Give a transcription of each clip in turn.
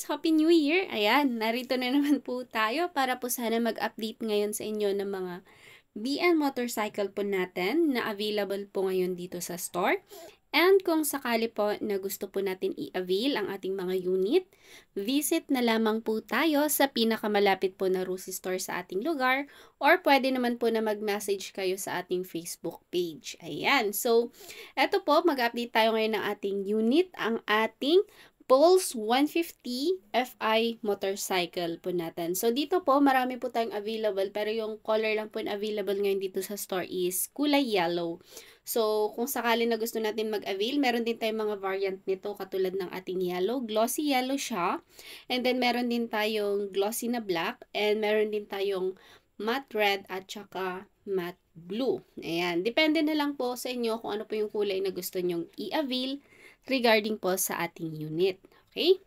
guys! Happy New Year! Ayan, narito na naman po tayo para po sana mag-update ngayon sa inyo ng mga BN motorcycle po natin na available po ngayon dito sa store. And kung sakali po na gusto po natin i-avail ang ating mga unit, visit na lamang po tayo sa pinakamalapit po na Rusi store sa ating lugar, or pwede naman po na mag-message kayo sa ating Facebook page. Ayan, so eto po, mag-update tayo ngayon ng ating unit, ang ating Pulse 150 Fi motorcycle po natin. So dito po, marami po tayong available, pero yung color lang po na available ngayon dito sa store is kulay yellow. So kung sakali na gusto natin mag-avail, meron din tayong mga variant nito katulad ng ating yellow. Glossy yellow siya. And then meron din tayong glossy na black. And meron din tayong matte red at saka matte blue. Ayan. Depende na lang po sa inyo kung ano po yung kulay na gusto nyong i-avail regarding po sa ating unit. Okay?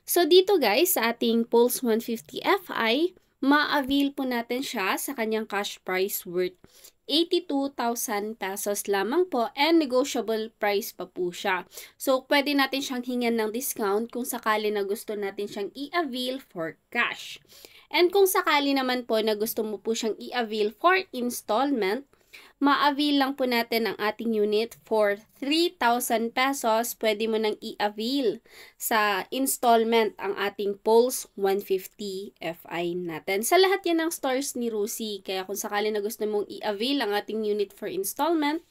So dito guys, sa ating Pulse 150 Fi, ma-avail po natin siya sa kanyang cash price worth 82,000 pesos lamang po, and negotiable price pa po siya. So pwede natin siyang hingan ng discount kung sakali na gusto natin siyang i-avail for cash. And kung sakali naman po na gusto mo po siyang i-avail for installment, ma-avail lang po natin ang ating unit for 3,000 pesos. Pwede mo nang i-avail sa installment ang ating Pulse 150 Fi natin. Sa lahat yan ng stores ni Rusi. Kaya kung sakali na gusto mong i-avail ang ating unit for installment,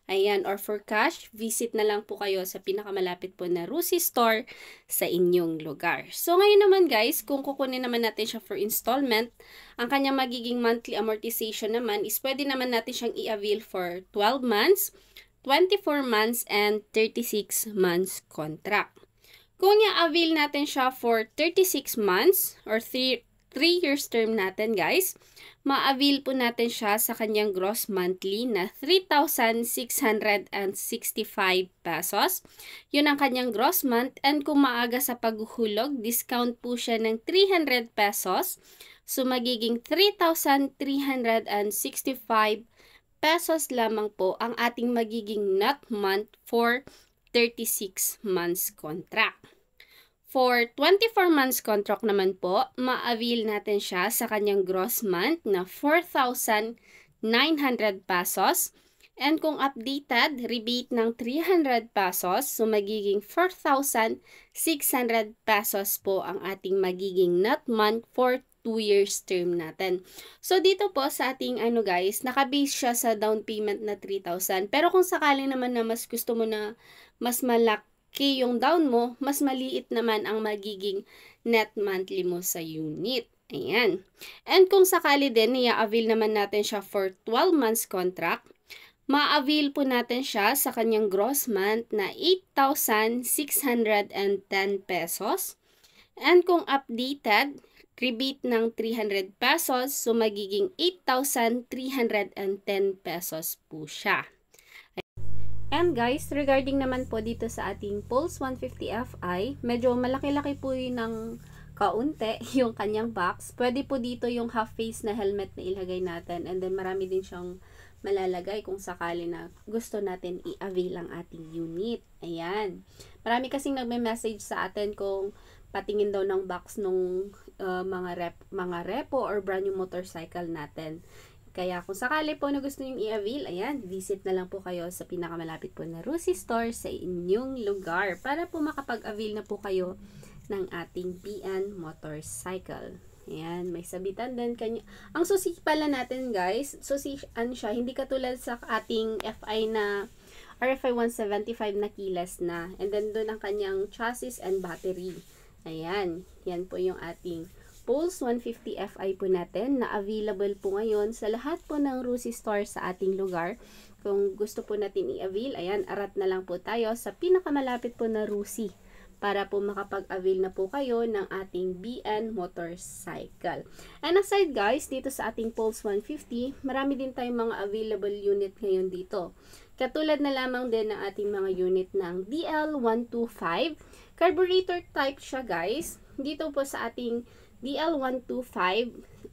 ayan, or for cash, visit na lang po kayo sa pinakamalapit po na Rusi store sa inyong lugar. So ngayon naman guys, kung kukunin naman natin siya for installment, ang kanyang magiging monthly amortization naman is pwede naman natin siyang i-avail for 12 months, 24 months, and 36 months contract. Kung i-avail natin siya for 36 months or 3 years term natin guys, ma-avail po natin siya sa kanyang gross monthly na 3,665 pesos. Yun ang kanyang gross month, and kung maaga sa paghuhulog, discount po siya ng 300 pesos. So magiging 3,365 pesos lamang po ang ating magiging net month for 36 months contract. For 24 months contract naman po, ma-avail natin siya sa kanyang gross month na 4,900 pesos. And kung updated, rebate ng 300 pesos, so magiging 4,600 pesos po ang ating magiging net month for 2 years term natin. So dito po sa ating guys, nakabase siya sa down payment na 3,000. Pero kung sakali naman na mas gusto mo na mas malaki yung down mo, mas maliit naman ang magiging net monthly mo sa unit. Ayan. And kung sakali din, i-avail naman natin siya for 12 months contract, ma-avail po natin siya sa kanyang gross month na 8,610 pesos. And kung updated, rebate ng 300 pesos, so magiging 8,310 pesos po siya. And guys, regarding naman po dito sa ating Pulse 150 Fi, medyo malaki-laki po yun ng kaunti yung kanyang box. Pwede po dito yung half face na helmet na ilagay natin, and then marami din siyang malalagay kung sakali na gusto natin i-avail ang ating unit. Ayan. Marami kasing nagme-message sa atin kung patingin daw ng box nung mga repo or brand new motorcycle natin. Kaya kung sakali po na gusto nyo i-avail, ayan, visit na lang po kayo sa pinakamalapit po na Rusi store sa inyong lugar para po makapag-avail na po kayo ng ating BN motorcycle. Ayan, may sabitan din kanya. Ang susi pala natin guys, susian siya, hindi katulad sa ating FI na RFI 175 na keyless na. And then doon ang kanyang chassis and battery. Ayan, yan po yung ating Pulse 150 Fi po natin na available po ngayon sa lahat po ng Rusi store sa ating lugar. Kung gusto po natin i-avail, ayan, arat na lang po tayo sa pinakamalapit po na Rusi para po makapag-avail na po kayo ng ating BN motorcycle. And aside guys, dito sa ating Pulse 150, marami din tayong mga available unit ngayon dito. Katulad na lamang din ng ating mga unit ng DL125. Carburetor type siya guys. Dito po sa ating DL125,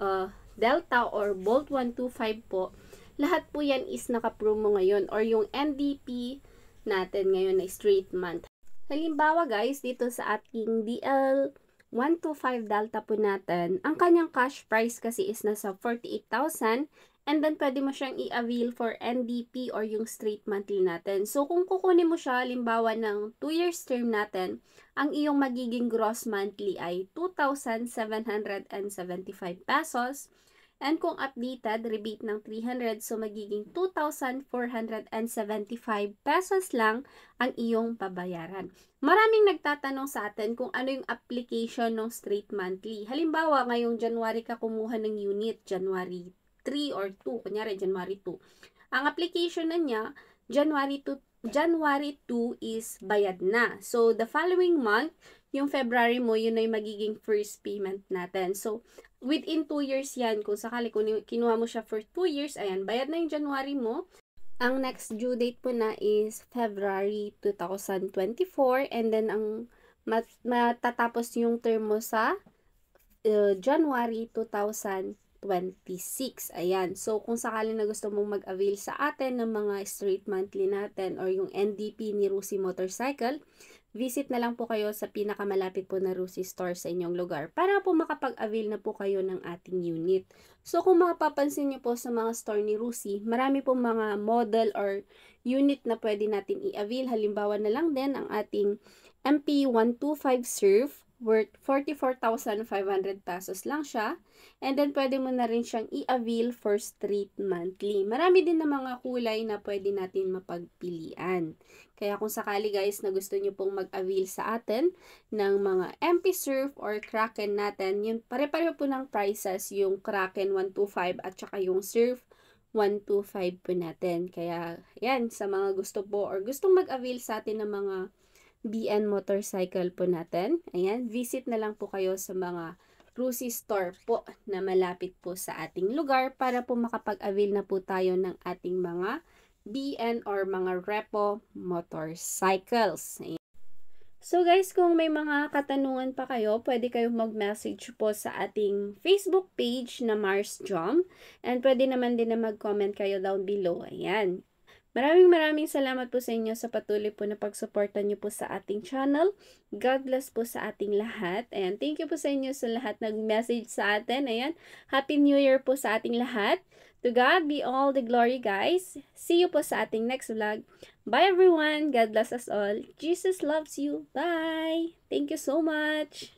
Delta or Bolt 125 po, lahat po yan is naka-promo ngayon, or yung NDP natin ngayon na straight month. Halimbawa guys, dito sa ating DL125 Delta po natin, ang kanyang cash price kasi is nasa 48,000 and then pwede mo siyang i-avail for NDP or yung straight monthly natin. So kung kukunin mo siya, halimbawa ng 2 years term natin, ang iyong magiging gross monthly ay 2,775 pesos. And kung updated, rebate ng 300, so magiging 2,475 pesos lang ang iyong babayaran. Maraming nagtatanong sa atin kung ano yung application ng straight monthly. Halimbawa, ngayong January ka kumuha ng unit, January 3 or 2, kunyari January 2. Ang application na niya, January 2 is bayad na. So, the following month, yung February mo, yun ay magiging first payment natin. So, within 2 years yan, kung sakali kinuha mo siya for 2 years, ayan, bayad na yung January mo. Ang next due date po na is February 2024 and then ang matatapos yung term mo sa January 2026. Ayan. So, kung sakali na gusto mong mag-avail sa atin ng mga straight monthly natin or yung NDP ni Rusi Motorcycle, visit na lang po kayo sa pinakamalapit po na Rusi store sa inyong lugar para po makapag-avail na po kayo ng ating unit. So, kung mapapansin niyo po sa mga store ni Rusi, marami po mga model or unit na pwede natin i-avail. Halimbawa na lang din ang ating MP125 Surf worth 44,500 pesos lang siya. And then, pwede mo na rin siyang i-avail for straight monthly. Marami din na mga kulay na pwede natin mapagpilian. Kaya kung sakali guys na gusto nyo pong mag-avail sa atin ng mga MP Surf or Kraken natin, yun pare-pareho po ng prices yung Kraken 125 at saka yung Surf 125 po natin. Kaya yan, sa mga gusto po or gustong mag-avail sa atin ng mga BN motorcycle po natin, ayan, visit na lang po kayo sa mga Rusi store po na malapit po sa ating lugar para po makapag-avail na po tayo ng ating mga BN or mga repo motorcycles. Ayan. So guys, kung may mga katanungan pa kayo, pwede kayong mag-message po sa ating Facebook page na Mars Jom and pwede naman din na mag-comment kayo down below. Ayan. Maraming salamat po sa inyo sa patuloy po na pagsuporta niyo po sa ating channel. God bless po sa ating lahat. And thank you po sa inyo sa lahat nag-message sa atin. Ayan. Happy New Year po sa ating lahat. To God be all the glory, guys. See you po sa ating next vlog. Bye everyone. God bless us all. Jesus loves you. Bye. Thank you so much.